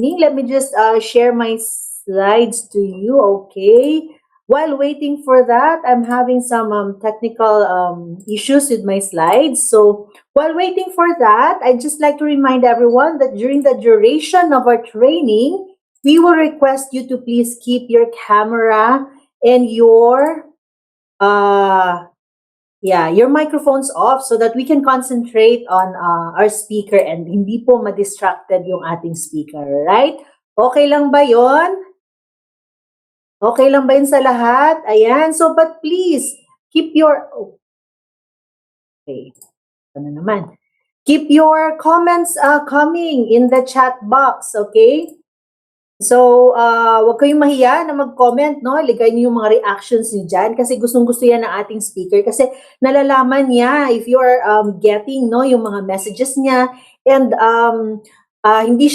training. Let me just share my slides to you, okay? While waiting for that, I'm having some technical issues with my slides. So while waiting for that, I'd just like to remind everyone that during the duration of our training, we will request you to please keep your camera and uh, your microphone's off so that we can concentrate on our speaker and hindi po ma-distracted yung ating speaker, right? Okay lang ba yon? Okay lang ba yun sa lahat? Ayan. So, but please, keep your... Okay. Ano naman? Keep your comments coming in the chat box, okay? So, wag kayong mahiya na mag-comment, no? Ligay niyo yung mga reactions niyo dyan kasi gustong-gusto yan ng ating speaker kasi nalalaman niya if you are getting, no, yung mga messages niya and hindi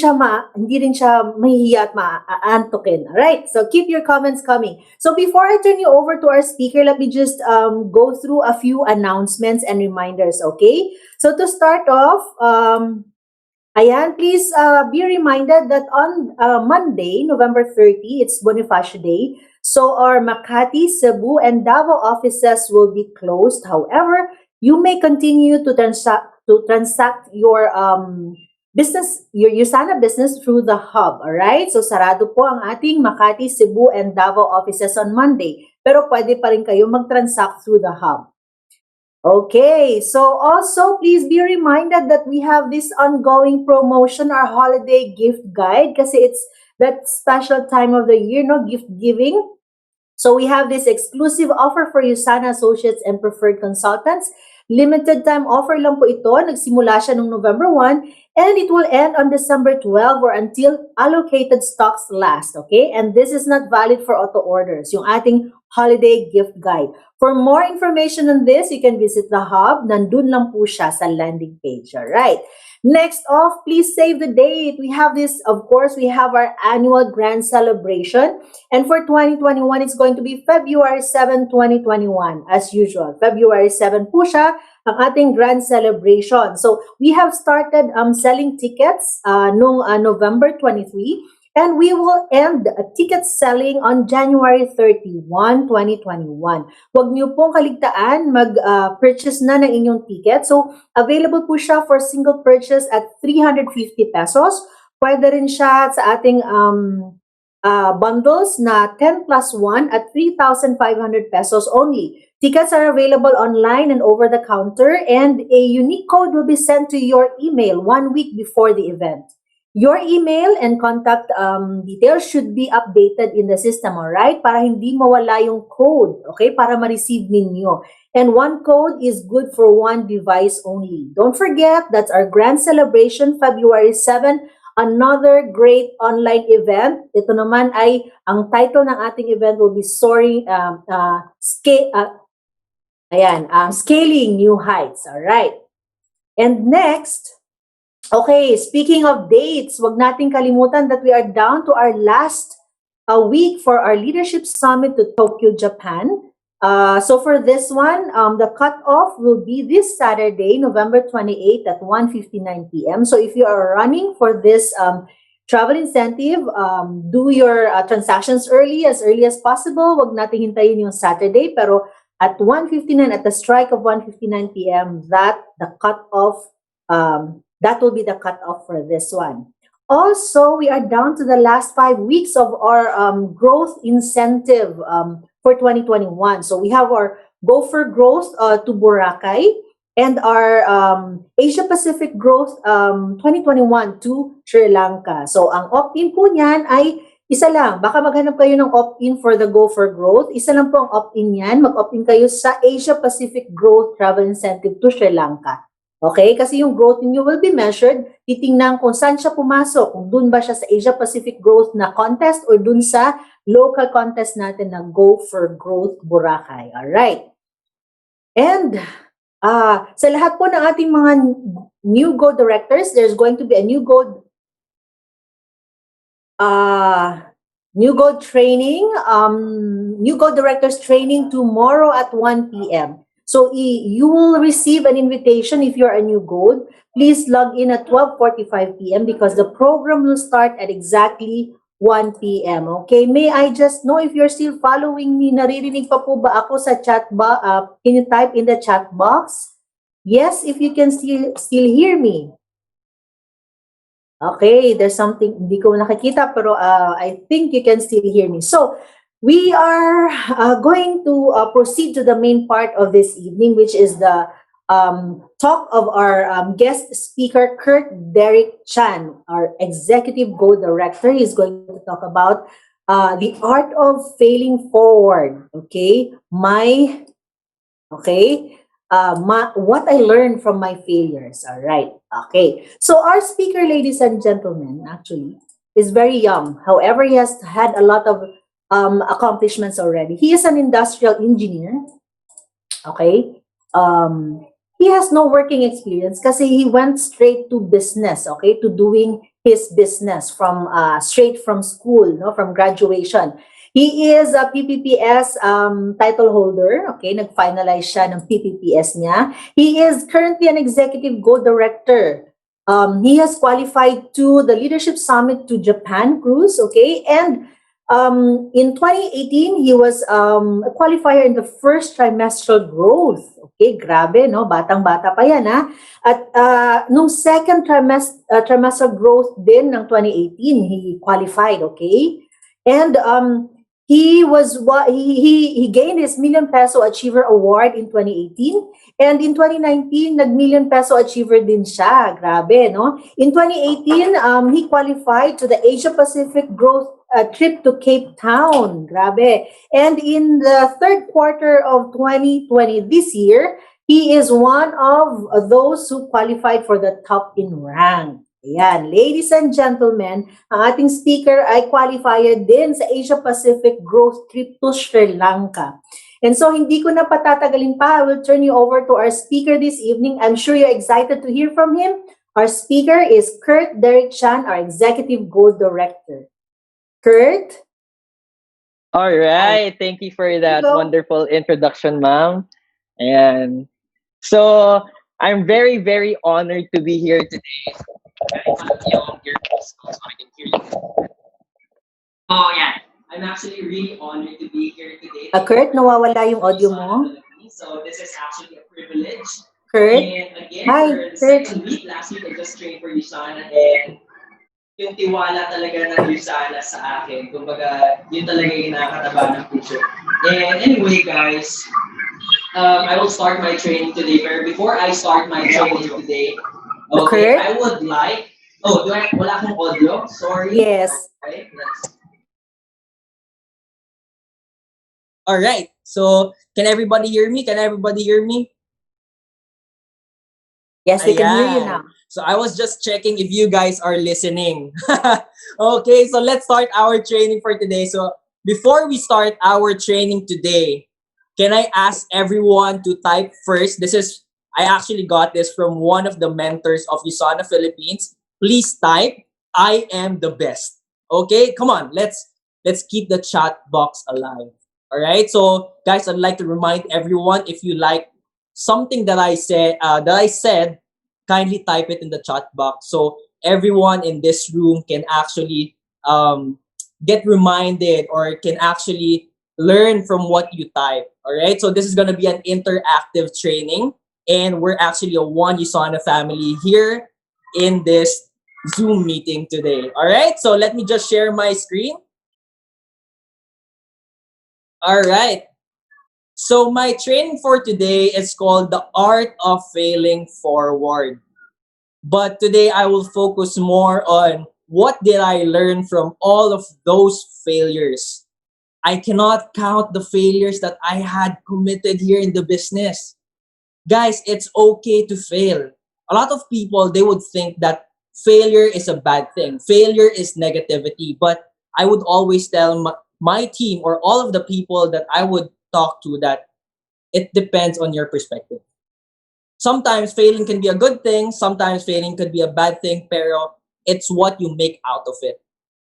rin siya mahihiya at maaantokin. Alright? So, keep your comments coming. So, before I turn you over to our speaker, let me just go through a few announcements and reminders, okay? So, to start off, ayan, please be reminded that on Monday, November 30, it's Bonifacio Day. So our Makati, Cebu, and Davao offices will be closed. However, you may continue to transact your business, your USANA business through the hub. All right? So sarado po ang ating Makati, Cebu, and Davao offices on Monday. Pero pwede pa rin kayo mag-transact through the hub. Okay, so also please be reminded that we have this ongoing promotion, our holiday gift guide, kasi it's that special time of the year, no, gift giving. So we have this exclusive offer for USANA associates and preferred consultants. Limited time offer lang po ito. Nagsimula siya noong November 1 and it will end on December 12 or until allocated stocks last, okay? And this is not valid for auto orders, yung ating holiday gift guide. For more information on this, you can visit the hub. Nandun lang po siya sa landing page, all right? Next off, please save the date. We have this, of course, we have our annual grand celebration. And for 2021, it's going to be February 7, 2021, as usual. February 7 po siya, ang ating grand celebration. So, we have started selling tickets noong November 23. And we will end ticket selling on January 31, 2021. Huwag niyo pong kaligtaan, mag-purchase na ng inyong ticket. So, available po siya for single purchase at 350 pesos. Pwede rin siya sa ating bundles na 10 plus 1 at 3,500 pesos only. Tickets are available online and over the counter, and a unique code will be sent to your email 1 week before the event. Your email and contact details should be updated in the system, alright? Para hindi mawala yung code, okay? Para ma-receive ninyo. And one code is good for one device only. Don't forget, that's our grand celebration, February 7, another great online event. Ito naman ay, ang title ng ating event will be Scaling New Heights, alright? And next, okay, speaking of dates, wag nating kalimutan that we are down to our last week for our Leadership Summit to Tokyo, Japan. So for this one, the cutoff will be this Saturday, November 28 at 1:59 p.m. So if you are running for this travel incentive, do your transactions early as possible. Wag nating hintayin yung Saturday, pero at 1:59, at the strike of 1:59 p.m., that will be the cutoff for this one. Also, we are down to the last 5 weeks of our growth incentive for 2021. So we have our Go for Growth to Boracay and our Asia Pacific Growth 2021 to Sri Lanka. So ang opt-in po niyan ay isa lang. Baka maghanap kayo ng opt-in for the Go for Growth. Isa lang po ang opt-in niyan. Mag-opt-in kayo sa Asia Pacific Growth Travel Incentive to Sri Lanka. Okay? Kasi yung growth niyo will be measured. Titingnan kung saan siya pumasok. Kung dun ba siya sa Asia Pacific Growth na contest or dun sa local contest natin na Go for Growth Boracay. Alright. And sa lahat po ng ating mga new Go directors, there's going to be a new Go training, new Go directors training tomorrow at 1 p.m. So you will receive an invitation if you're a new gold. Please log in at 12:45 p.m. because the program will start at exactly 1 p.m. Okay? May I just know if you're still following me? Naririnig pa po ba ako sa chat box? Can you type in the chat box? Yes, if you can still hear me. Okay, there's something hindi ko nakikita pero I think you can still hear me. So, we are going to proceed to the main part of this evening, which is the talk of our guest speaker, Kurt Derek Chan, our Executive Go Director. He's going to talk about the art of failing forward. Okay, what I learned from my failures. All right. Okay. So our speaker, ladies and gentlemen, actually is very young. However, he has had a lot of accomplishments already. He is an industrial engineer. Okay. He has no working experience kasi he went straight to business. Okay, to doing his business from straight from school, no, from graduation. He is a PPPS title holder. Okay, nag-finalize siya ng PPPS niya. He is currently an executive Go Director. He has qualified to the Leadership Summit to Japan cruise. Okay, and in 2018, he was a qualifier in the first trimestral growth. Okay, grabe, no? Batang-bata pa yan, ha? At nung second trimestral growth din ng 2018, he qualified, okay? And he gained his Million Peso Achiever Award in 2018, and in 2019 nag-Million Peso Achiever din siya. Grabe, no? In 2018, he qualified to the Asia Pacific Growth trip to Cape Town. Grabe. And in the third quarter of 2020 this year, he is one of those who qualified for the top in rank. Ayan, ladies and gentlemen, ang ating speaker ay qualifier din sa Asia Pacific Growth Trip to Sri Lanka. And so, hindi ko na patatagalin pa. I will turn you over to our speaker this evening. I'm sure you're excited to hear from him. Our speaker is Kurt Derek Chan, our Executive Go Director. Kurt? All right. Thank you for that wonderful introduction, ma'am. And so I'm very, very honored to be here today. I have yung earphones so I can hear you. Oh, yeah. I'm actually really honored to be here today. Kurt, nawawala yung audio mo. So this is actually a privilege. Kurt? And again, Hi, for the Kurt. second week, last week I just trained for USANA and yung tiwala talaga ng USANA sa akin. Kumbaga, yun talaga yung nakakataba ng future. And anyway, guys, I will start my training today. But before I start my training today, okay, I would like... Oh, wala akong audio? Sorry. Yes. Okay, all right. So, can everybody hear me? Can everybody hear me? Yes, we can hear you now. So I was just checking if you guys are listening. Okay, so let's start our training for today. So before we start our training today, can I ask everyone to type first? I actually got this from one of the mentors of USANA Philippines. Please type, I am the best. Okay, come on, let's keep the chat box alive. All right, so guys, I'd like to remind everyone, if you like something that I said, kindly type it in the chat box so everyone in this room can actually get reminded or can actually learn from what you type. All right, so this is going to be an interactive training, and we're actually a one USANA family here in this Zoom meeting today. All right, so let me just share my screen. All right. So my training for today is called The Art of Failing Forward. But today I will focus more on what did I learn from all of those failures. I cannot count the failures that I had committed here in the business. Guys, it's okay to fail. A lot of people, they would think that failure is a bad thing. Failure is negativity. But I would always tell my team or all of the people that I would talk to that it depends on your perspective. Sometimes failing can be a good thing, sometimes failing could be a bad thing, pero it's what you make out of it.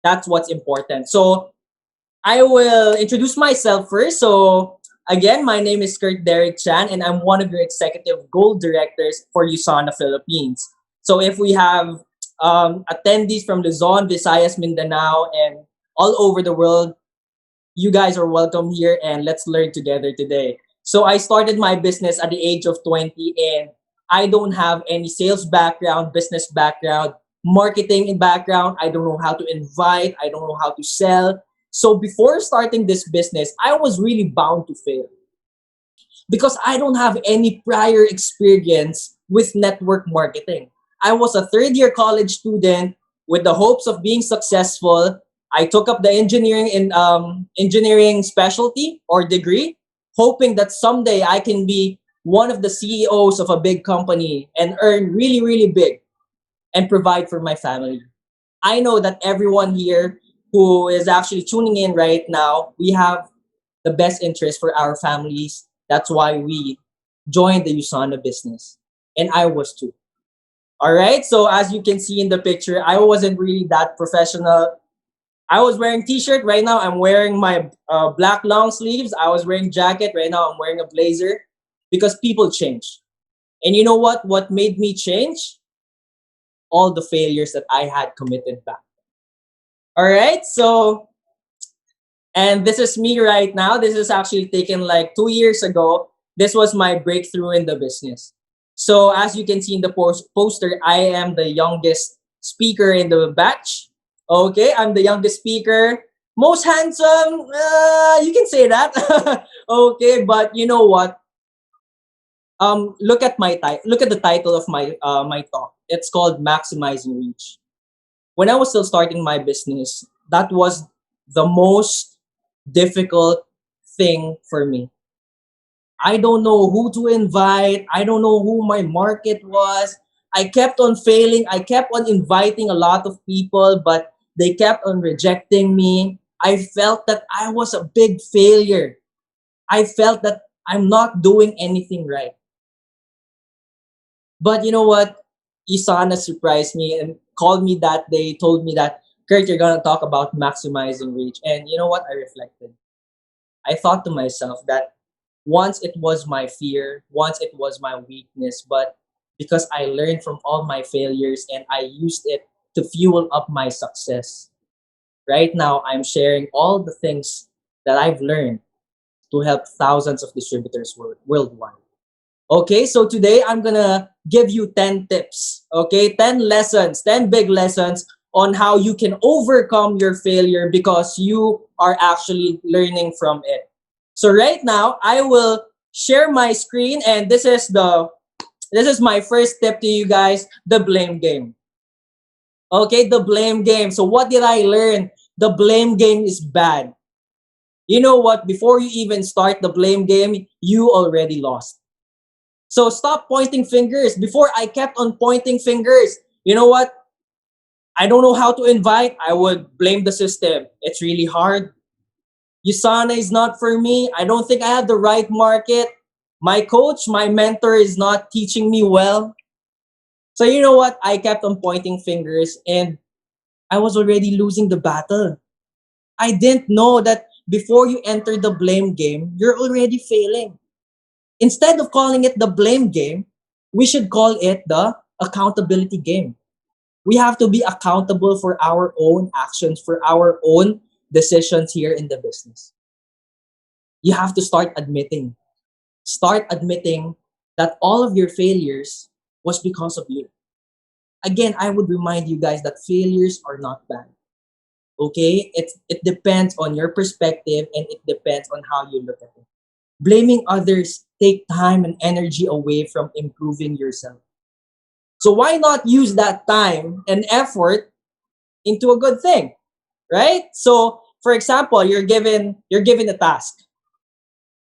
That's what's important. So I will introduce myself first. So Again, my name is Kurt Derek Chan, and I'm one of your executive gold directors for USANA Philippines. So if we have attendees from Luzon, Visayas, Mindanao, and all over the world, you guys are welcome here, and let's learn together today. So I started my business at the age of 20, and I don't have any sales background, business background, marketing in background. I don't know how to invite, I don't know how to sell. So before starting this business, I was really bound to fail because I don't have any prior experience with network marketing. I was a third year college student with the hopes of being successful. I took up the engineering specialty or degree, hoping that someday I can be one of the CEOs of a big company and earn really, really big and provide for my family. I know that everyone here who is actually tuning in right now, we have the best interest for our families. That's why we joined the USANA business. And I was too. All right. So as you can see in the picture, I wasn't really that professional. I was wearing t-shirt. Right now, I'm wearing my black long sleeves. I was wearing jacket. Right now, I'm wearing a blazer because people change. And you know what? What made me change? All the failures that I had committed back. All right. So and this is me right now. This is actually taken like 2 years ago. This was my breakthrough in the business. So as you can see in the poster, I am the youngest speaker in the batch. Okay, I'm the youngest speaker. Most handsome, you can say that. Okay, but you know what? Look at my title. Look at the title of my talk. It's called Maximizing Reach. When I was still starting my business, that was the most difficult thing for me. I don't know who to invite. I don't know who my market was. I kept on failing. I kept on inviting a lot of people, but they kept on rejecting me. I felt that I was a big failure. I felt that I'm not doing anything right. But you know what? Isana surprised me and called me that day, told me that, Kurt, you're going to talk about maximizing reach. And you know what? I reflected. I thought to myself that once it was my fear, once it was my weakness, but because I learned from all my failures and I used it to fuel up my success. Right now, I'm sharing all the things that I've learned to help thousands of distributors worldwide. Okay, so today I'm gonna give you 10 tips, okay, 10 lessons, 10 big lessons on how you can overcome your failure because you are actually learning from it. So right now, I will share my screen and this is my first tip to you guys, the blame game. Okay, the blame game. So what did I learn? The blame game is bad. You know what? Before you even start the blame game, you already lost. So stop pointing fingers. Before I kept on pointing fingers. You know what? I don't know how to invite. I would blame the system. It's really hard. USANA is not for me. I don't think I have the right market. My coach, my mentor is not teaching me well. So you know what? I kept on pointing fingers and I was already losing the battle. I didn't know that before you enter the blame game, you're already failing. Instead of calling it the blame game, we should call it the accountability game. We have to be accountable for our own actions, for our own decisions here in the business. You have to start admitting that all of your failures was because of you. Again, I would remind you guys that failures are not bad. Okay? It depends on your perspective and it depends on how you look at it. Blaming others take time and energy away from improving yourself. So why not use that time and effort into a good thing, right? So for example, you're given a task.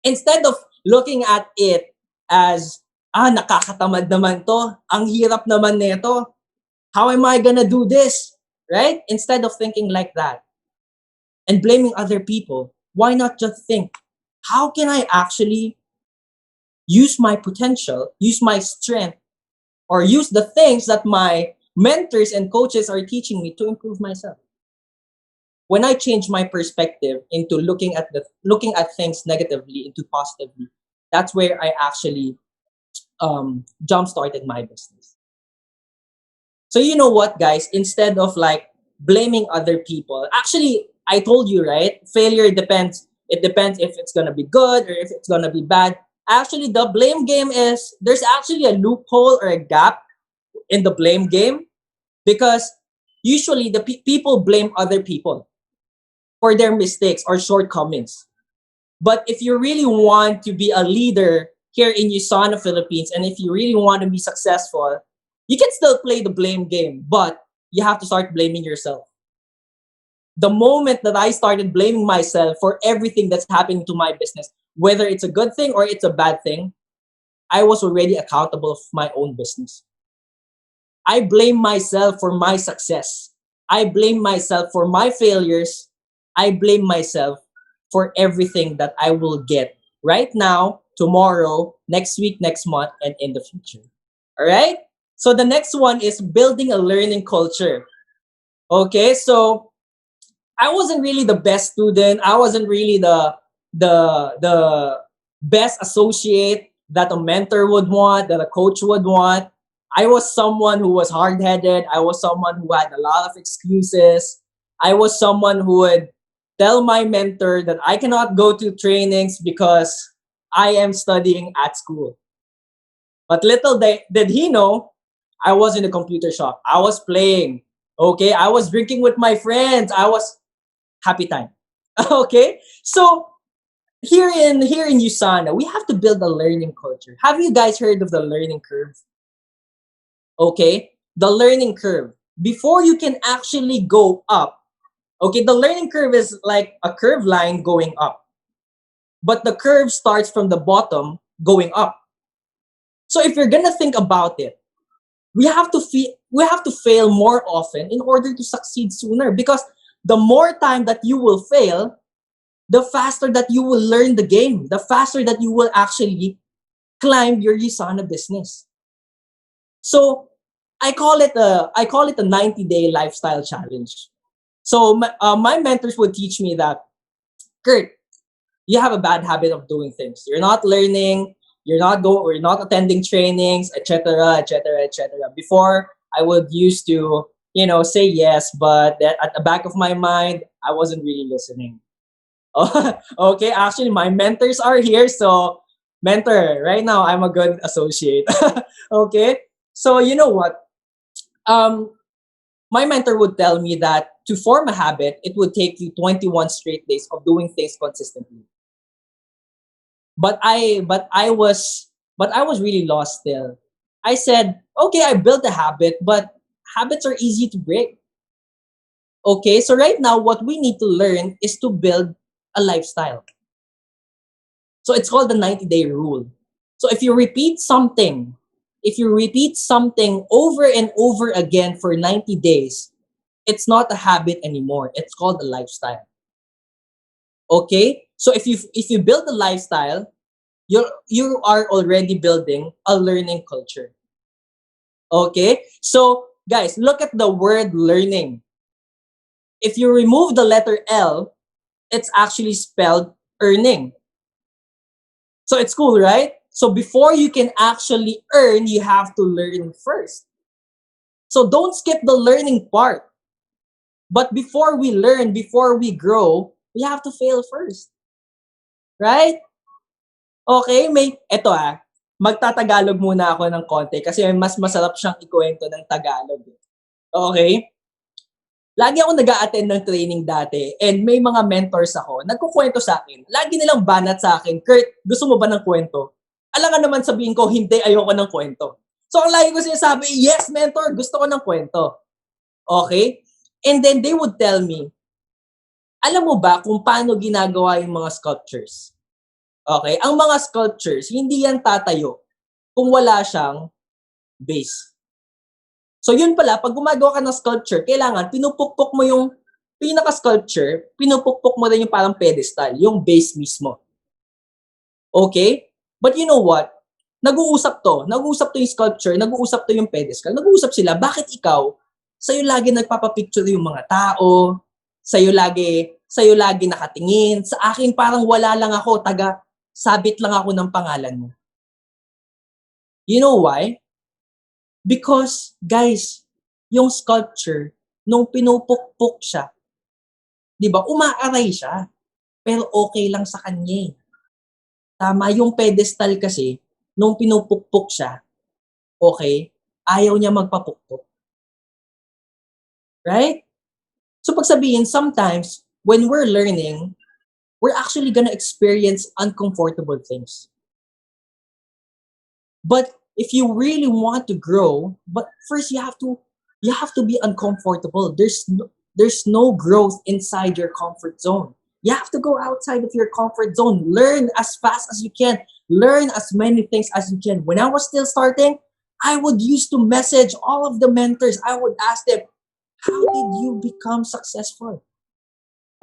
Instead of looking at it as nakakatamad naman to, ang hirap naman nito. How am I gonna do this? Right? Instead of thinking like that and blaming other people, why not just think, how can I actually use my potential, use my strength, or use the things that my mentors and coaches are teaching me to improve myself? when I changed my perspective into looking at things negatively into positively, that's where I actually jump started my business. So you know what, guys? Instead of like blaming other people, actually, I told you, right? Failure depends. It depends if it's gonna be good or if it's gonna be bad. Actually, the blame game is there's actually a loophole or a gap in the blame game because usually the people blame other people for their mistakes or shortcomings. But if you really want to be a leader here in USANA Philippines, and if you really want to be successful, you can still play the blame game, but you have to start blaming yourself. The moment that I started blaming myself for everything that's happening to my business, whether it's a good thing or it's a bad thing, I was already accountable for my own business. I blame myself for my success. I blame myself for my failures. I blame myself for everything that I will get right now, tomorrow, next week, next month, and in the future. All right? So the next one is building a learning culture. Okay, so I wasn't really the best student. I wasn't really the best associate that a mentor would want, that a coach would want. I was someone who was hard-headed. I was someone who had a lot of excuses. I was someone who would tell my mentor that I cannot go to trainings because I am studying at school. But little did he know, I was in the computer shop. I was playing. Okay, I was drinking with my friends. I was happy time. Okay, so here in USANA, we have to build a learning culture. Have you guys heard of the learning curve? Okay, the learning curve. Before you can actually go up, okay, the learning curve is like a curved line going up, but the curve starts from the bottom going up. So if you're gonna think about it, we have to fail more often in order to succeed sooner because the more time that you will fail, the faster that you will learn the game, the faster that you will actually climb your USANA business. So I call it a 90-day lifestyle challenge. So my mentors would teach me that, Kurt, you have a bad habit of doing things. You're not learning, you're not attending trainings, etc., etc., etc. Before I would used to, say yes, but that at the back of my mind, I wasn't really listening. Okay, actually my mentors are here, so mentor, right now I'm a good associate. Okay? So you know what? Um my mentor would tell me that to form a habit, it would take you 21 straight days of doing things consistently. But I was really lost still. I said, okay, I built a habit, but habits are easy to break. Okay, so right now what we need to learn is to build a lifestyle. So it's called the 90-day rule. So if you repeat something over and over again for 90 days, it's not a habit anymore. It's called a lifestyle. Okay? So if you build a lifestyle, you are already building a learning culture. Okay? So guys, look at the word learning. If you remove the letter L, it's actually spelled earning. So it's cool, right? So before you can actually earn, you have to learn first. So don't skip the learning part. But before we learn, before we grow, we have to fail first. Right? Okay, magtatagalog muna ako ng konti kasi mas masarap siyang ikuwento ng Tagalog. Okay? Lagi ako nag-a-attend ng training dati and may mga mentors ako, nagkukwento sa akin. Lagi nilang banat sa akin, Kurt, gusto mo ba ng kwento? Alangan naman sabihin ko, hindi, ayoko ng kwento. So ang lagi ko sinasabi, yes, mentor, gusto ko ng kwento. Okay? And then they would tell me, alam mo ba kung paano ginagawa yung mga sculptures? Okay? Ang mga sculptures, hindi yan tatayo kung wala siyang base. So yun pala, pag gumagawa ka ng sculpture, kailangan pinupukpok mo yung pinaka-sculpture, pinupukpok mo rin yung parang pedestal, yung base mismo. Okay? But you know what? Nag-uusap to yung sculpture, nag-uusap to yung pedestal, nag-uusap sila, bakit ikaw, sa'yo lagi nagpapapicture yung mga tao, sa'yo lagi nakatingin. Sa akin parang wala lang ako, sabit lang ako ng pangalan mo. You know why? Because, guys, yung sculpture, nung pinupukpok siya, di ba, umaaray siya. Pero okay lang sa kanya eh. Tama, yung pedestal kasi, nung pinupukpok siya, okay, ayaw niya magpapukpok. Right? So pag sabihin, sometimes, when we're learning, we're actually gonna experience uncomfortable things. But if you really want to grow, but first you have to be uncomfortable. There's no growth inside your comfort zone. You have to go outside of your comfort zone. Learn as fast as you can. Learn as many things as you can. When I was still starting, I would used to message all of the mentors. I would ask them, how did you become successful?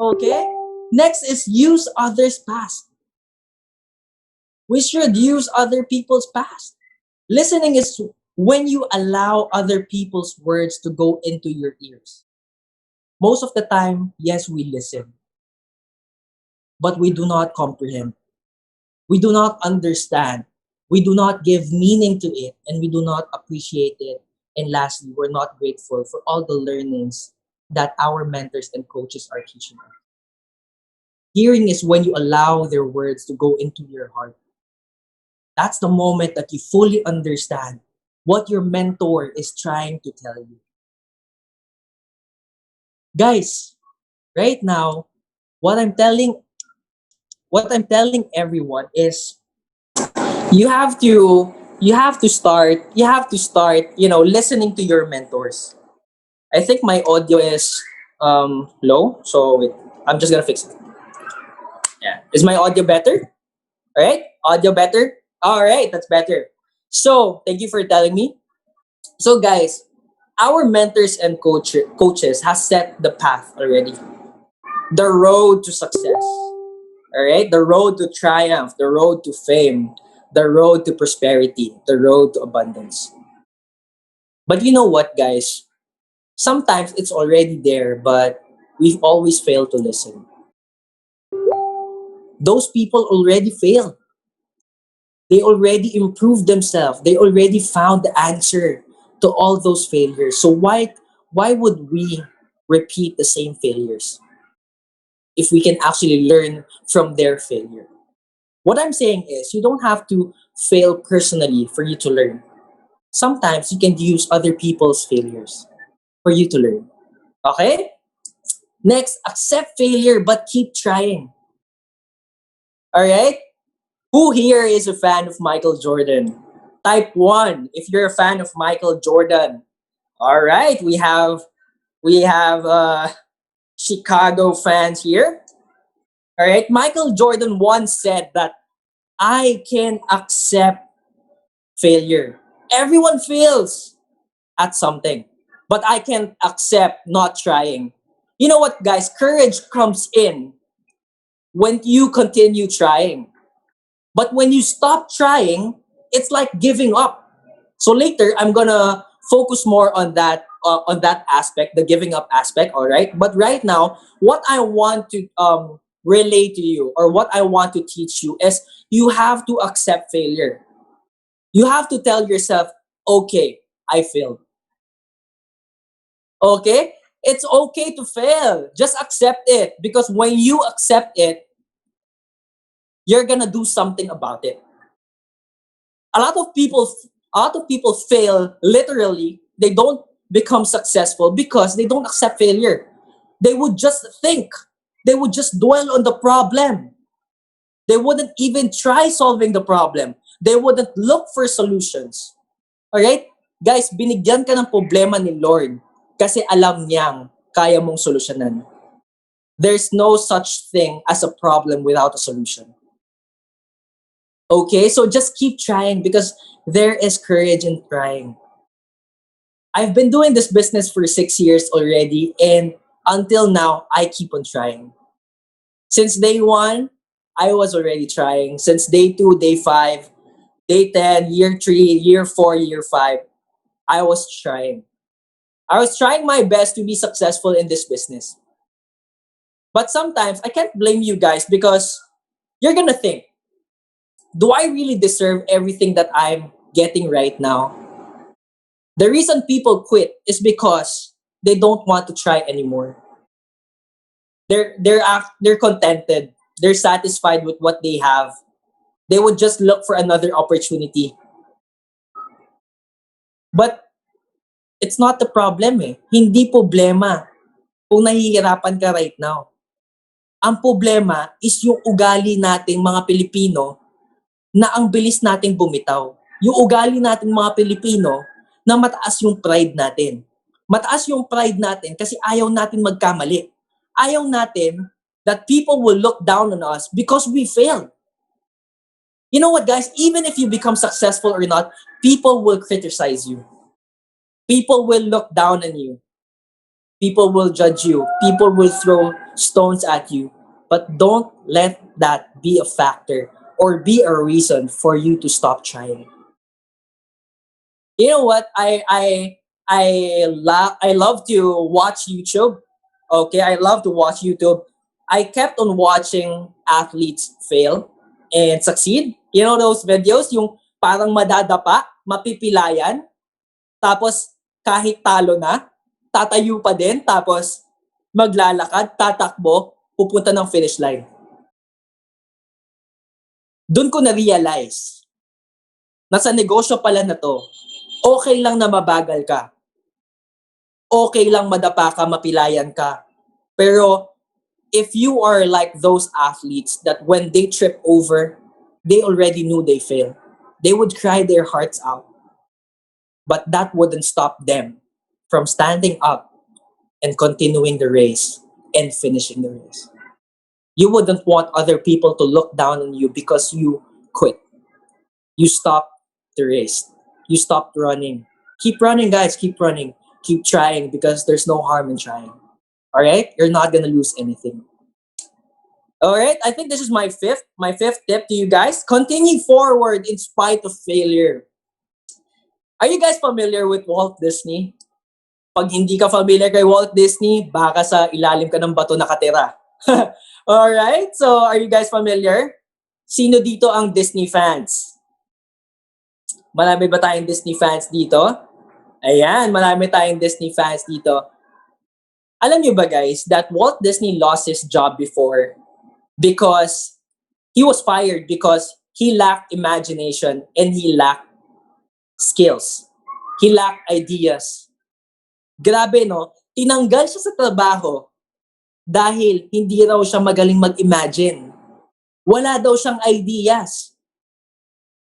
Okay? Next is use others' past. We should use other people's past. Listening is when you allow other people's words to go into your ears. Most of the time, yes, we listen, but we do not comprehend. We do not understand. We do not give meaning to it, and we do not appreciate it. And lastly, we're not grateful for all the learnings that our mentors and coaches are teaching us. Hearing is when you allow their words to go into your heart. That's the moment that you fully understand what your mentor is trying to tell you. Guys, right now, what I'm telling everyone is you have to start, listening to your mentors. I think my audio is low, so wait, I'm just gonna fix it. Yeah. Is my audio better? All right? Audio better? All right, that's better. So, thank you for telling me. So, guys, our mentors and coaches has set the path already. The road to success. All right? The road to triumph, the road to fame, the road to prosperity, the road to abundance. But you know what, guys? Sometimes it's already there, but we've always failed to listen. Those people already failed. They already improved themselves. They already found the answer to all those failures. So why would we repeat the same failures if we can actually learn from their failure? What I'm saying is you don't have to fail personally for you to learn. Sometimes you can use other people's failures for you to learn. Okay? Next, accept failure but keep trying. All right? Who here is a fan of Michael Jordan? Type 1 if you're a fan of Michael Jordan. All right, we have Chicago fans here. All right, Michael Jordan once said that I can accept failure. Everyone fails at something, but I can accept not trying. You know what, guys? Courage comes in when you continue trying. But when you stop trying, it's like giving up. So later, I'm gonna focus more on that aspect, the giving up aspect. All right. But right now, what I want to relay to you, or what I want to teach you, is you have to accept failure. You have to tell yourself, okay, I failed. Okay, it's okay to fail. Just accept it, because when you accept it, you're gonna do something about it. a lot of people a lot of people fail literally. They don't become successful because they don't accept failure. They would just think, they would just dwell on the problem. They wouldn't even try solving the problem. They wouldn't look for solutions. All right, guys, binigyan ka ng problema ni Lord kasi alam niyang kaya mong solusyonan. There's no such thing as a problem without a solution. Okay, so just keep trying, because there is courage in trying. I've been doing this business for 6 years already, and until now, I keep on trying. Since day one, I was already trying. Since day two, day five, day 10, year three, year four, year five, I was trying. I was trying my best to be successful in this business. But sometimes I can't blame you guys because you're gonna think, do I really deserve everything that I'm getting right now? The reason people quit is because they don't want to try anymore. They're contented. They're satisfied with what they have. They would just look for another opportunity. But it's not the problem eh. Hindi problema kung nahihirapan ka right now. Ang problema is yung ugali nating mga Pilipino na ang bilis nating bumitaw. Yung ugali nating mga Pilipino na mataas yung pride natin. Mataas yung pride natin kasi ayaw natin magkamali. Ayaw natin that people will look down on us because we failed. You know what, guys? Even if you become successful or not, people will criticize you. People will look down on you. People will judge you. People will throw stones at you. But don't let that be a factor or be a reason for you to stop trying. You know what? I love to watch YouTube. Okay, I love to watch YouTube. I kept on watching athletes fail and succeed. You know those videos, yung parang madadapa, mapipilayan, tapos kahit talo na, tatayo pa din, tapos maglalakad, tatakbo, pupunta ng finish line. Doon ko na-realize na sa negosyo pala na to, okay lang na mabagal ka. Okay lang madapa ka, mapilayan ka. Pero if you are like those athletes that when they trip over, they already knew they failed. They would cry their hearts out. But that wouldn't stop them from standing up and continuing the race and finishing the race. You wouldn't want other people to look down on you because you quit. You stopped the race. You stopped running. Keep running, guys. Keep running. Keep trying because there's no harm in trying. All right? You're not going to lose anything. All right? I think this is my fifth tip to you guys. Continue forward in spite of failure. Are you guys familiar with Walt Disney? Pag hindi ka familiar kay Walt Disney, baka sa ilalim ka ng bato nakatira. Alright, so are you guys familiar? Sino dito ang Disney fans? Marami ba tayong Disney fans dito? Ayan, marami tayong Disney fans dito. Alam niyo ba guys, that Walt Disney lost his job before because he was fired because he lacked imagination and he lacked skills. He lacked ideas. Grabe no, tinanggal siya sa trabaho dahil hindi raw siya magaling mag-imagine. Wala daw siyang ideas.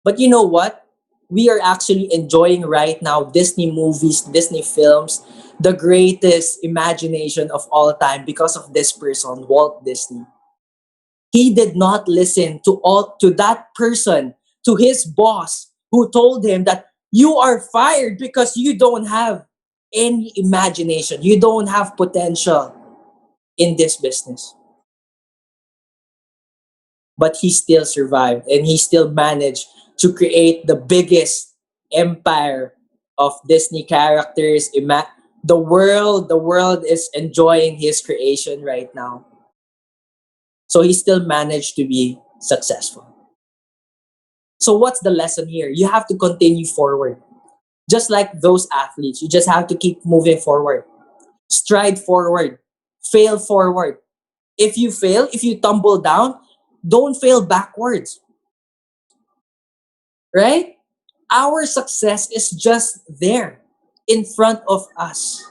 But you know what? We are actually enjoying right now Disney movies, Disney films, the greatest imagination of all time because of this person, Walt Disney. He did not listen to that person, to his boss who told him that you are fired because you don't have any imagination. You don't have potential in this business. But he still survived and he still managed to create the biggest empire of Disney characters. The world is enjoying his creation right now. So he still managed to be successful. So what's the lesson here? You have to continue forward. Just like those athletes, you just have to keep moving forward. Stride forward. Fail forward. If you fail, if you tumble down, don't fail backwards. Right? Our success is just there in front of us.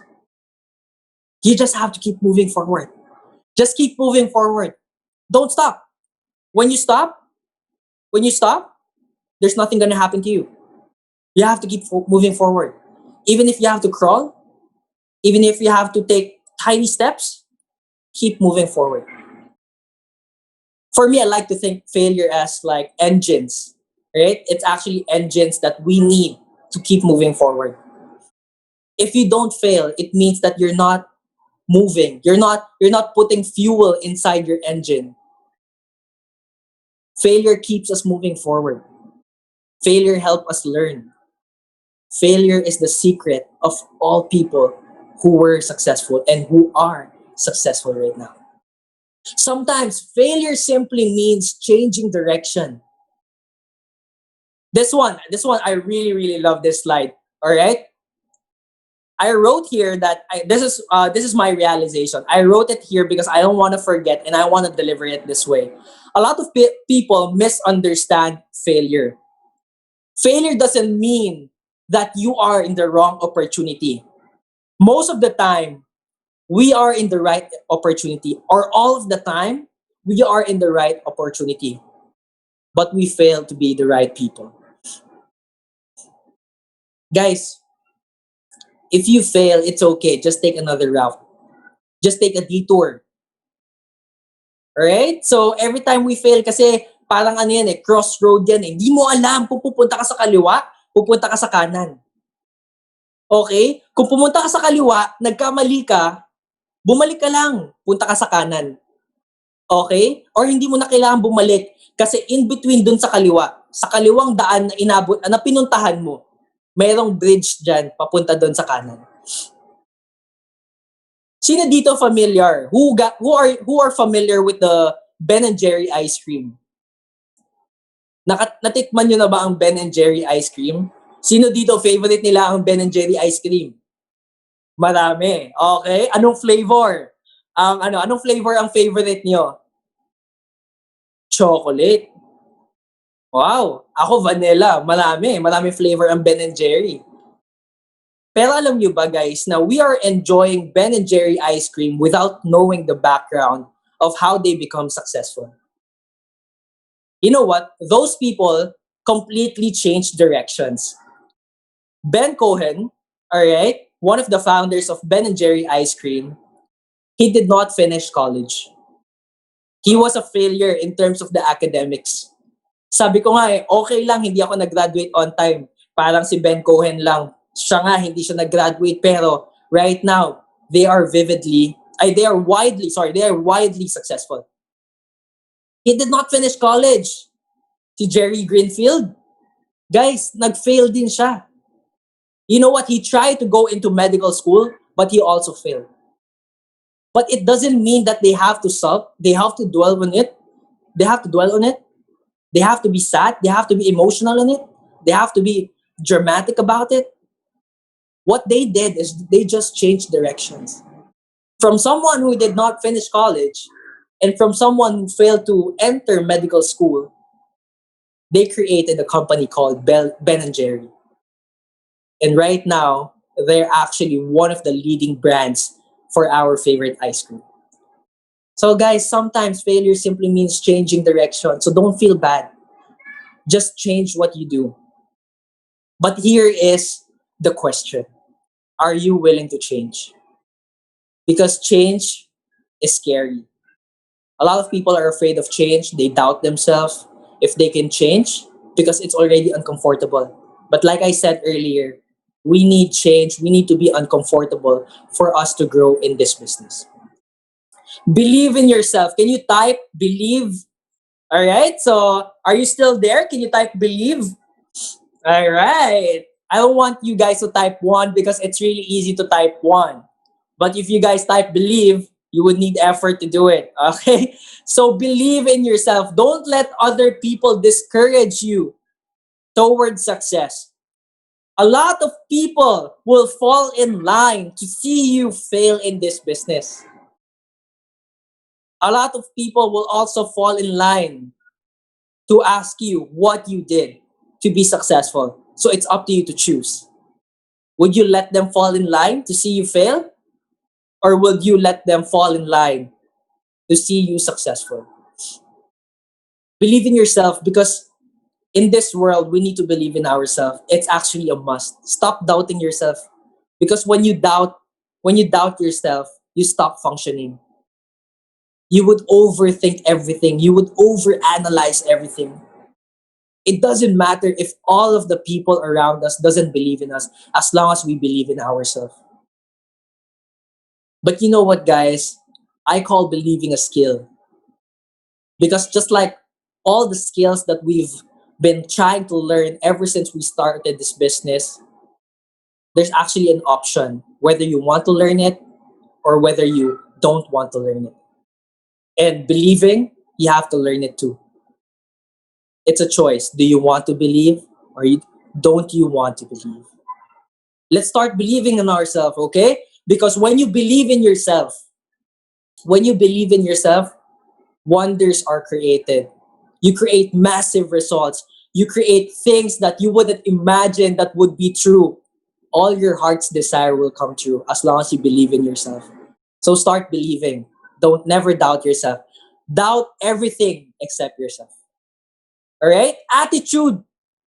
You just have to keep moving forward. Just keep moving forward. Don't stop. When you stop, when you stop, there's nothing going to happen to you. You have to keep moving forward. Even if you have to crawl, even if you have to take tiny steps, keep moving forward. For me, I like to think failure as like engines, right? It's actually engines that we need to keep moving forward. If you don't fail, it means that you're not moving. You're not putting fuel inside your engine. Failure keeps us moving forward. Failure helps us learn. Failure is the secret of all people who were successful and who are successful right now. Sometimes failure simply means changing direction. This one, I really, really love this slide. All right. I wrote here that this is my realization. I wrote it here because I don't want to forget and I want to deliver it this way. A lot of people misunderstand failure. Failure doesn't mean that you are in the wrong opportunity. Most of the time, we are in the right opportunity, or all of the time, we are in the right opportunity, but we fail to be the right people. Guys, if you fail, it's okay. Just take another route. Just take a detour. Alright? So, every time we fail, kasi parang ano yan crossroad yan eh. Hindi mo alam kung pupunta ka sa kaliwa, pupunta ka sa kanan. Okay? Kung pumunta ka sa kaliwa, nagkamali ka, bumalik ka lang, punta ka sa kanan. Okay? Or hindi mo na kailangan bumalik kasi in between dun sa kaliwang daan na inabot, na pinuntahan mo, mayroong bridge dyan papunta dun sa kanan. Sino dito familiar? Who are familiar with the Ben and Jerry ice cream? Natikman nyo na ba ang Ben and Jerry ice cream? Sino dito favorite nila ang Ben and Jerry ice cream? Marami. Okay? Anong flavor? Anong flavor ang favorite nyo? Chocolate. Wow. Ako vanilla. Marami flavor ang Ben and Jerry. Pero alam nyo ba guys na we are enjoying Ben and Jerry ice cream without knowing the background of how they become successful. You know what? Those people completely changed directions. Ben Cohen, all right, one of the founders of Ben and Jerry ice cream, he did not finish college. He was a failure in terms of the academics. Sabi ko nga okay lang hindi ako nag-graduate on time. Parang si Ben Cohen lang. Siya nga hindi siya nag-graduate pero right now they are widely successful. He did not finish college. Si Jerry Greenfield, guys, nag-fail din siya. You know what? He tried to go into medical school, but he also failed. But it doesn't mean that they have to stop. They have to dwell on it. They have to dwell on it. They have to be sad. They have to be emotional on it. They have to be dramatic about it. What they did is they just changed directions. From someone who did not finish college and from someone who failed to enter medical school, they created a company called Ben and Jerry. And right now, they're actually one of the leading brands for our favorite ice cream. So guys, sometimes failure simply means changing direction. So don't feel bad. Just change what you do. But here is the question. Are you willing to change? Because change is scary. A lot of people are afraid of change. They doubt themselves if they can change because it's already uncomfortable. But like I said earlier, we need change. We need to be uncomfortable for us to grow in this business. Believe in yourself. Can you type believe? All right. So are you still there? Can you type believe? All right. I don't want you guys to type one because it's really easy to type one. But if you guys type believe, you would need effort to do it. Okay. So believe in yourself. Don't let other people discourage you towards success. A lot of people will fall in line to see you fail in this business. A lot of people will also fall in line to ask you what you did to be successful. So it's up to you to choose. Would you let them fall in line to see you fail? Or would you let them fall in line to see you successful? Believe in yourself because in this world, we need to believe in ourselves. It's actually a must. Stop doubting yourself because when you doubt yourself, you stop functioning. You would overthink everything. You would overanalyze everything. It doesn't matter if all of the people around us doesn't believe in us as long as we believe in ourselves. But you know what, guys? I call believing a skill because just like all the skills that we've been trying to learn ever since we started this business, there's actually an option whether you want to learn it or whether you don't want to learn it. And believing, you have to learn it too. It's a choice. Do you want to believe or don't you want to believe? Let's start believing in ourselves, okay? Because when you believe in yourself, wonders are created. You create massive results. You create things that you wouldn't imagine that would be true. All your heart's desire will come true as long as you believe in yourself. So start believing. Don't never doubt yourself. Doubt everything except yourself. All right? Attitude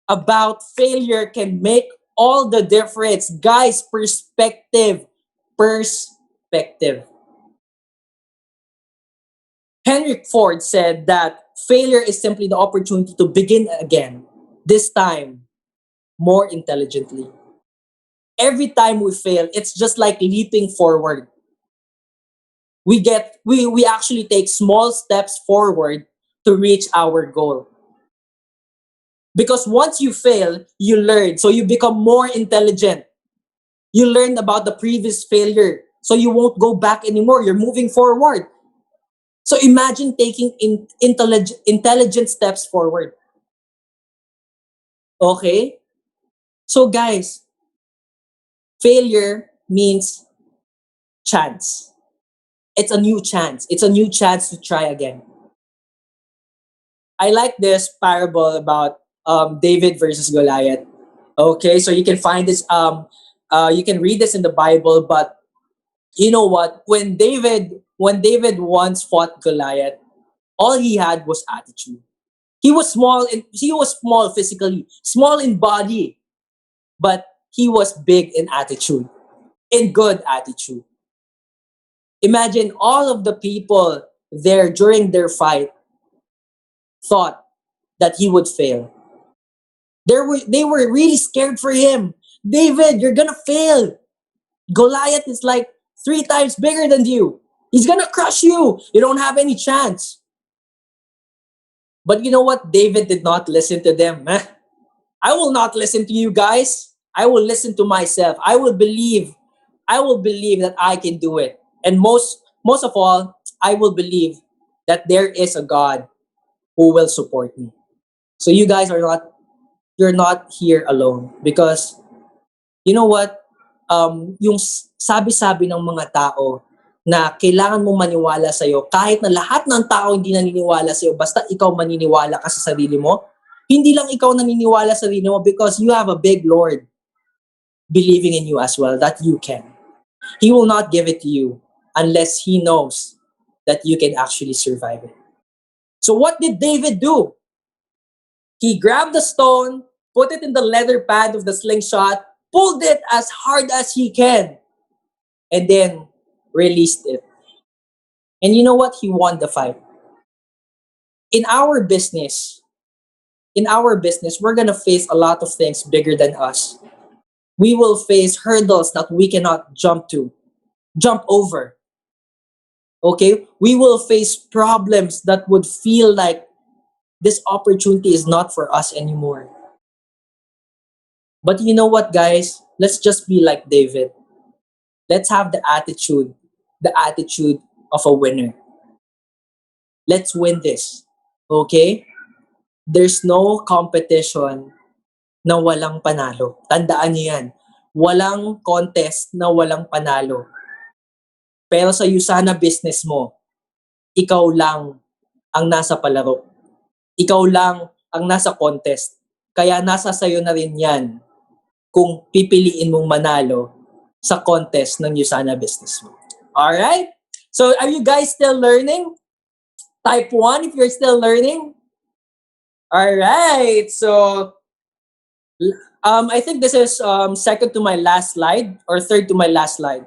about failure can make all the difference. Guys, perspective. Perspective. Henry Ford said that failure is simply the opportunity to begin again, this time more intelligently. Every time we fail, it's just like leaping forward. We actually take small steps forward to reach our goal. Because once you fail, you learn. So you become more intelligent. You learn about the previous failure. So you won't go back anymore. You're moving forward. So imagine taking intelligent steps forward. Okay? So guys, failure means chance. It's a new chance. It's a new chance to try again. I like this parable about David versus Goliath. Okay, so you can find this you can read this in the Bible, but you know what? When David once fought Goliath, all he had was attitude. He was small physically, small in body, but he was big in attitude, in good attitude. Imagine all of the people there during their fight thought that he would fail. They were really scared for him. David, you're gonna fail. Goliath is like 3 times bigger than you. He's gonna crush you. You don't have any chance. But you know what? David did not listen to them. I will not listen to you guys. I will listen to myself. I will believe. I will believe that I can do it. And most of all, I will believe that there is a God who will support me. So you guys you're not here alone, because you know what? Yung sabi-sabi ng mga tao na kailangan mong maniwala sa'yo, kahit na lahat ng tao hindi naniniwala sa'yo, basta ikaw maniniwala ka sa sarili mo, hindi lang ikaw naniniwala sa sarili mo, because you have a big Lord believing in you as well, that you can. He will not give it to you unless He knows that you can actually survive it. So what did David do? He grabbed the stone, put it in the leather pad of the slingshot, pulled it as hard as he can, and then released it. And you know what? He won the fight. In our business, we're gonna face a lot of things bigger than us. We will face hurdles that we cannot jump over. Okay? We will face problems that would feel like this opportunity is not for us anymore. But you know what, guys? Let's just be like David. Let's have the attitude of a winner. Let's win this. Okay? There's no competition na walang panalo. Tandaan niyo yan. Walang contest na walang panalo. Pero sa Usana business mo, ikaw lang ang nasa palaro. Ikaw lang ang nasa contest. Kaya nasa sayo na rin yan kung pipiliin mong manalo sa contest ng Usana business mo. Alright? So are you guys still learning? Type 1 if you're still learning. Alright. So I think this is second to my last slide or third to my last slide.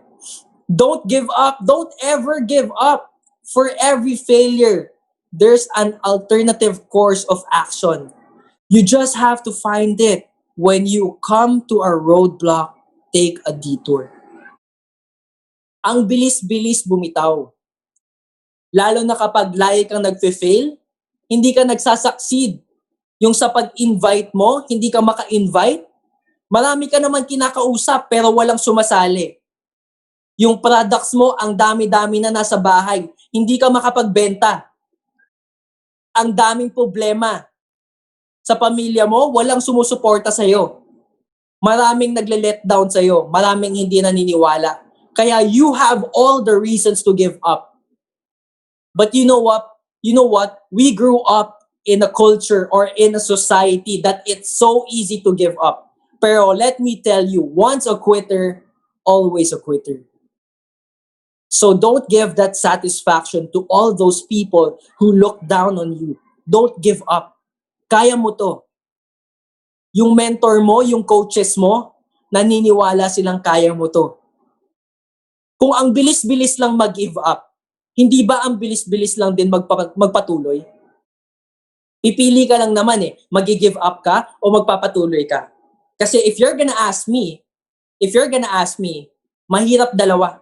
Don't give up. Don't ever give up. For every failure, there's an alternative course of action. You just have to find it. When you come to a roadblock, take a detour. Ang bilis-bilis bumitaw. Lalo na kapag lagi kang nagfe-fail, hindi ka nagsasucceed. Yung sa pag-invite mo, hindi ka maka-invite. Marami ka naman kinakausap pero walang sumasali. Yung products mo, ang dami-dami na nasa bahay. hindi ka makapagbenta. Ang daming problema. Sa pamilya mo, walang sumusuporta sa'yo. Maraming nagle-let down sa'yo. Maraming hindi naniniwala. Kaya you have all the reasons to give up. But you know what? We grew up in a culture or in a society that it's so easy to give up. Pero let me tell you, once a quitter, always a quitter. So don't give that satisfaction to all those people who look down on you. Don't give up. Kaya mo to. Yung mentor mo, yung coaches mo, naniniwala silang kaya mo to. Kung ang bilis-bilis lang mag-give up, hindi ba ang bilis-bilis lang din magpatuloy? Pipili ka lang naman mag-give up ka o magpapatuloy ka. Kasi if you're gonna ask me, mahirap dalawa.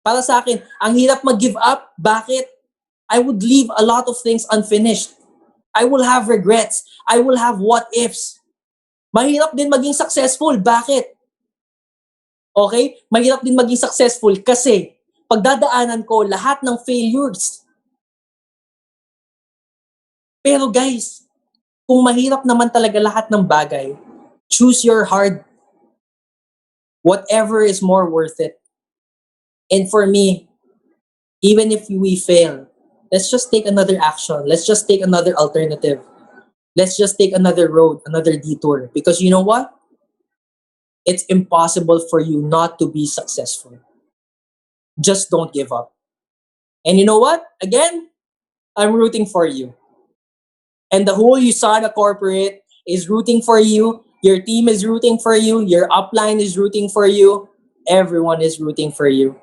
Para sa akin, ang hirap mag-give up. Bakit? I would leave a lot of things unfinished. I will have regrets. I will have what ifs. Mahirap din maging successful. Bakit? Okay? Mahirap din maging successful kasi pagdadaanan ko lahat ng failures. Pero guys, kung mahirap naman talaga lahat ng bagay, choose your heart. Whatever is more worth it. And for me, even if we fail, let's just take another action. Let's just take another alternative. Let's just take another road, another detour. Because you know what? It's impossible for you not to be successful. Just don't give up. And you know what? Again, I'm rooting for you. And the whole USANA corporate is rooting for you. Your team is rooting for you. Your upline is rooting for you. Everyone is rooting for you.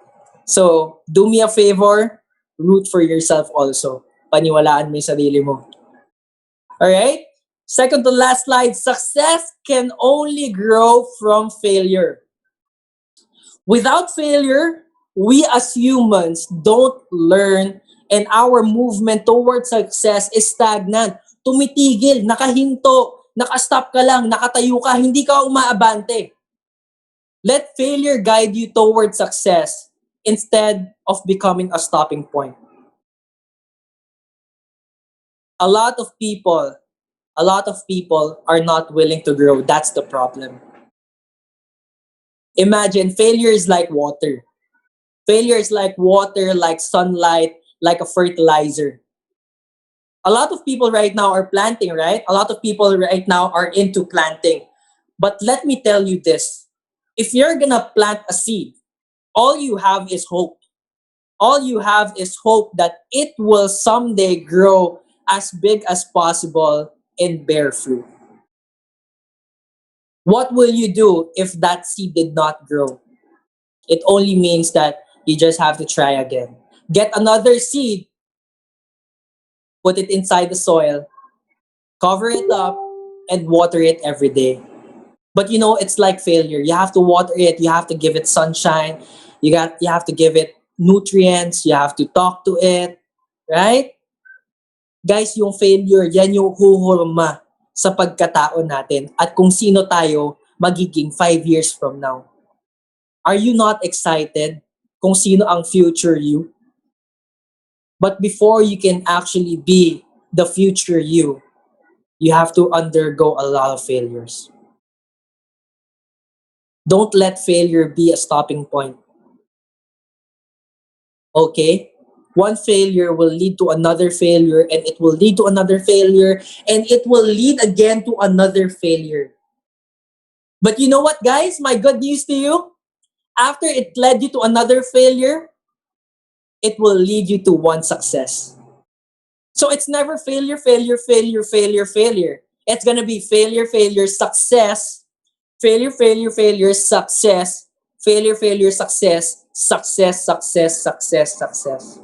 So, do me a favor, root for yourself also. Paniwalaan mo yung sarili mo. Alright? Second to last slide, success can only grow from failure. Without failure, we as humans don't learn and our movement towards success is stagnant. Tumitigil, nakahinto, nakastop ka lang, nakatayo ka, hindi ka umaabante. Let failure guide you towards success instead of becoming a stopping point. A lot of people are not willing to grow. That's the problem. Imagine failure is like water. Failure is like water, like sunlight, like a fertilizer. A lot of people right now are planting, right? A lot of people right now are into planting. But let me tell you this. If you're gonna plant a seed, all you have is hope. All you have is hope that it will someday grow as big as possible and bear fruit. What will you do if that seed did not grow? It only means that you just have to try again. Get another seed, put it inside the soil, cover it up, and water it every day. But you know, it's like failure. You have to water it, you have to give it sunshine, you have to give it nutrients, you have to talk to it, right? Guys, yung failure, yan yung huhurma sa pagkatao natin at kung sino tayo magiging 5 years from now. Are you not excited kung sino ang future you? But before you can actually be the future you have to undergo a lot of failures. Don't let failure be a stopping point. Okay? One failure will lead to another failure, and it will lead to another failure, and it will lead again to another failure. But you know what, guys? My good news to you, after it led you to another failure, it will lead you to one success. So it's never failure, failure, failure, failure, failure. It's gonna be failure, failure, success, failure, failure, failure, success, failure, failure, success, success, success, success, success.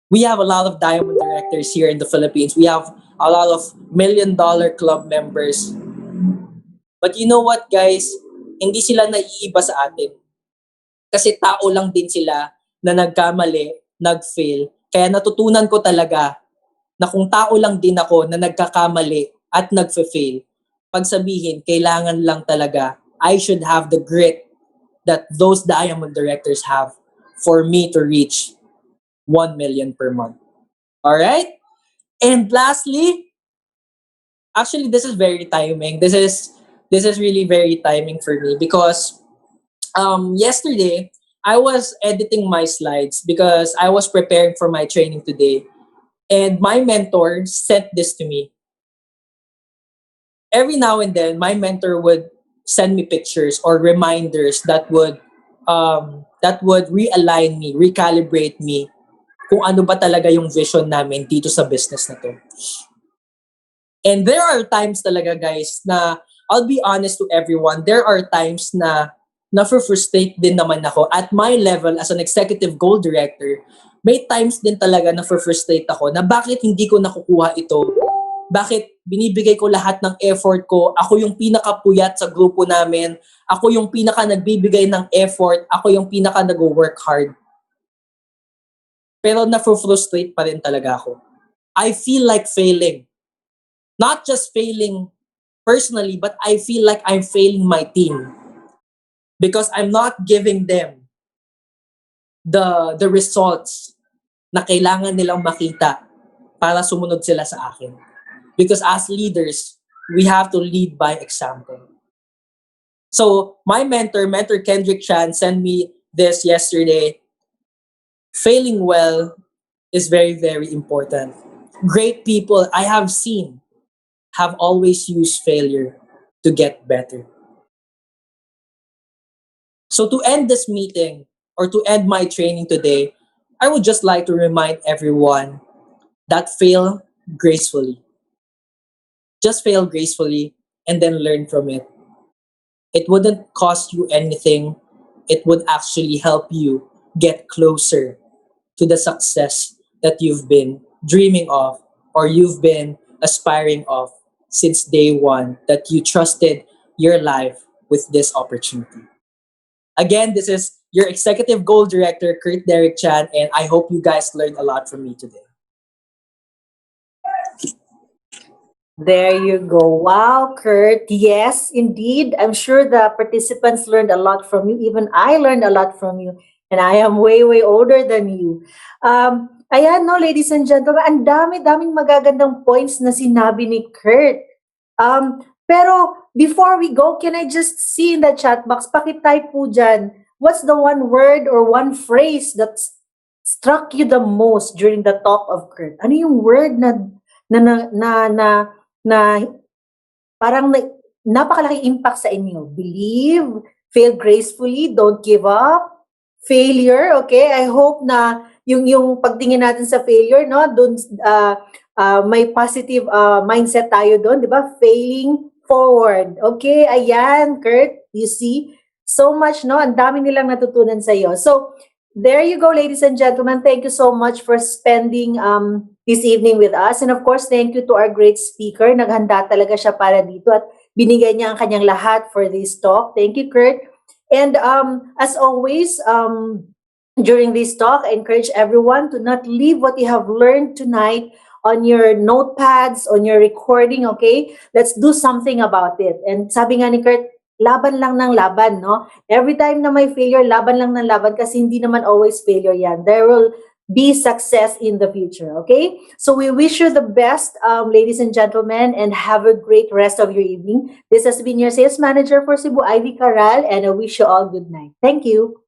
We have a lot of diamond directors here in the Philippines. We have a lot of $1 million club members. But you know what, guys? Hindi sila naiiba sa atin. Kasi tao lang din sila na nagkamali, nag-fail. Kaya natutunan ko talaga na kung tao lang din ako na nagkakamali at nag-fail, pagsabihin, kailangan lang talaga, I should have the grit that those diamond directors have for me to reach 1 million per month. All right? And lastly, actually this is very timing. This is really very timing for me because yesterday I was editing my slides because I was preparing for my training today, and my mentor sent this to me. Every now and then my mentor would send me pictures or reminders that would realign me, recalibrate me kung ano ba talaga yung vision namin dito sa business na to. And there are times talaga guys na I'll be honest to everyone, there are times na na-frustrate din naman ako at my level as an executive goal director. May times din talaga na frustrate ako na bakit hindi ko nakukuha ito. Bakit binibigay ko lahat ng effort ko, ako yung pinakapuyat sa grupo namin, ako yung pinaka nagbibigay ng effort, ako yung pinaka nag-work hard. Pero na-frustrate pa rin talaga ako. I feel like failing. Not just failing personally, but I feel like I'm failing my team because I'm not giving them the results na kailangan nilang makita para sumunod sila sa akin. Because as leaders, we have to lead by example. So my mentor Kendrick Chan, sent me this yesterday. Failing well is very, very important. Great people I have seen have always used failure to get better. So to end this meeting or to end my training today, I would just like to remind everyone that fail gracefully. Just fail gracefully and then learn from it. It wouldn't cost you anything. It would actually help you get closer to the success that you've been dreaming of or you've been aspiring of since day one, that you trusted your life with this opportunity. Again, this is your Executive Goal Director, Kurt Derek Chan, and I hope you guys learned a lot from me today. There you go. Wow, Kurt. Yes, indeed. I'm sure the participants learned a lot from you. Even I learned a lot from you. And I am way, way older than you. Ayan, no, ladies and gentlemen, ang dami-daming magagandang points na sinabi ni Kurt. Pero before we go, can I just see in the chat box, pakitype po dyan, what's the one word or one phrase that struck you the most during the talk of Kurt? Ano yung word na parang napakalaking impact sa inyo? Believe, fail gracefully, don't give up, failure, okay? I hope na yung pagtingin natin sa failure, no, doon may positive mindset tayo doon, 'di ba? Failing forward. Okay, ayan, Kurt, you see so much, no? Ang dami nilang natutunan sa iyo. So, there you go, ladies and gentlemen. Thank you so much for spending this evening with us. And of course, thank you to our great speaker. Naghanda talaga siya para dito at binigay niya ang kanyang lahat for this talk. Thank you, Kurt. And as always, during this talk, I encourage everyone to not leave what you have learned tonight on your notepads, on your recording, okay? Let's do something about it. And sabi nga ni Kurt, laban lang ng laban, no? Every time na may failure, laban lang ng laban kasi hindi naman always failure yan. There will be success in the future, okay? So we wish you the best, ladies and gentlemen, and have a great rest of your evening. This has been your sales manager for Cebu, Ivy Caral, and I wish you all good night. Thank you.